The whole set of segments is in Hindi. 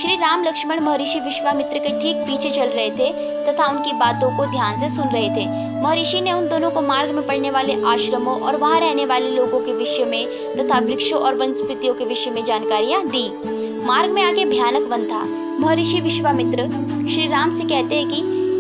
श्री राम लक्ष्मण महर्षि विश्वामित्र के ठीक पीछे चल रहे थे तथा उनकी बातों को ध्यान से सुन रहे थे। महर्षि ने उन दोनों को मार्ग में पड़ने वाले आश्रमों और वहां रहने वाले लोगों के विषय में तथा वृक्षों और वनस्पतियों के विषय में जानकारियां दी। मार्ग में आगे भयानक वन था। महर्षि विश्वामित्र श्री राम से कहते हैं कि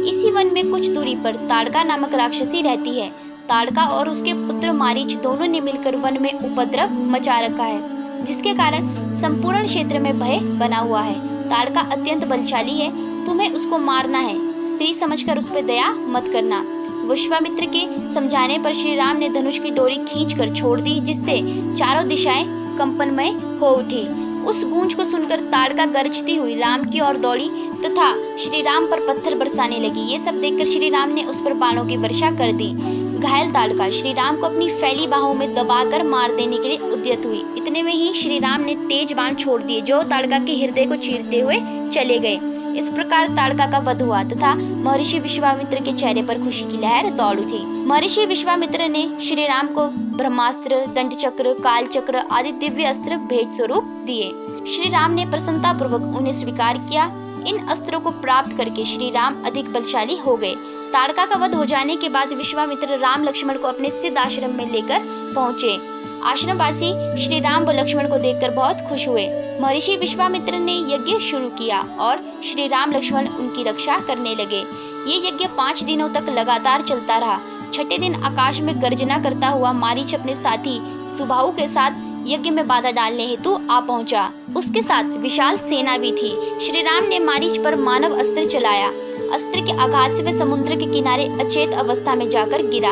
इसी वन में कुछ दूरी पर ताड़का नामक राक्षसी रहती है। ताड़का और उसके पुत्र मारीच दोनों ने मिलकर वन में उपद्रव मचा रखा है, जिसके कारण संपूर्ण क्षेत्र में भय बना हुआ है। ताड़का अत्यंत बलशाली है, तुम्हें उसको मारना है। स्त्री समझकर उस पर दया मत करना। विश्वामित्र के समझाने पर श्री राम ने धनुष की डोरी खींचकर छोड़ दी, जिससे चारों दिशाएं कंपनमय हो उठी। उस गूंज को सुनकर ताड़का गरजती हुई राम की ओर दौड़ी तथा श्री राम पर पत्थर बरसाने लगी। ये सब देखकर श्री राम ने उस पर बाणों की वर्षा कर दी। घायल ताड़का श्री राम को अपनी फैली बाहों में दबाकर मार देने के लिए उद्यत हुई। इतने में ही श्री राम ने तेज बाण छोड़ दिए, जो ताड़का के हृदय को चीरते हुए चले गए। इस प्रकार ताड़का का वध हुआ तथा महर्षि विश्वामित्र के चेहरे पर खुशी की लहर दौड़ उठी। महर्षि विश्वामित्र ने श्री राम को ब्रह्मास्त्र, दंड चक्र, काल चक्र आदि दिव्य अस्त्र भेंट स्वरूप दिए। श्री राम ने प्रसन्नता पूर्वक उन्हें स्वीकार किया। इन अस्त्रों को प्राप्त करके श्री राम अधिक बलशाली हो गए। ताड़का का वध हो जाने के बाद विश्वामित्र राम लक्ष्मण को अपने सिद्ध आश्रम में लेकर पहुँचे। आश्रमवासी श्री राम व लक्ष्मण को देखकर बहुत खुश हुए। महर्षि विश्वामित्र ने यज्ञ शुरू किया और श्री राम लक्ष्मण उनकी रक्षा करने लगे। ये यज्ञ 5 दिनों तक लगातार चलता रहा। छठे दिन आकाश में गर्जना करता हुआ मारीच अपने साथी सुबाहु के साथ यज्ञ में बाधा डालने हेतु आ पहुंचा। उसके साथ विशाल सेना भी थी। श्री राम ने मारीच पर मानव अस्त्र चलाया। अस्त्र के आघात से वह समुद्र के किनारे अचेत अवस्था में जाकर गिरा।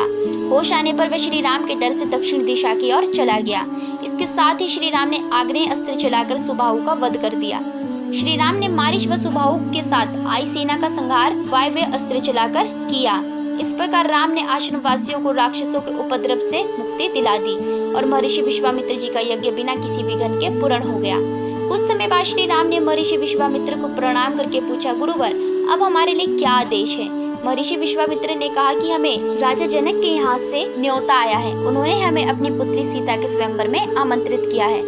होश आने पर वह श्री राम के डर से दक्षिण दिशा की ओर चला गया। इसके साथ ही श्री राम ने आग्नेय अस्त्र चलाकर सुबाहु का वध कर दिया। श्री राम ने मारीच व सुबाहु के साथ आई सेना का संहार वायव्य अस्त्र चलाकर किया। इस प्रकार राम ने आश्रमवासियों को राक्षसों के उपद्रव से मुक्ति दिला दी और महर्षि विश्वामित्र जी का यज्ञ बिना किसी विघ्न के पूर्ण हो गया। कुछ समय बाद श्री राम ने महर्षि विश्वामित्र को प्रणाम करके पूछा, गुरुवर, अब हमारे लिए क्या आदेश है? महर्षि विश्वामित्र ने कहा कि हमें राजा जनक के यहाँ से न्योता आया है। उन्होंने हमें अपनी पुत्री सीता के स्वयंवर में आमंत्रित किया है।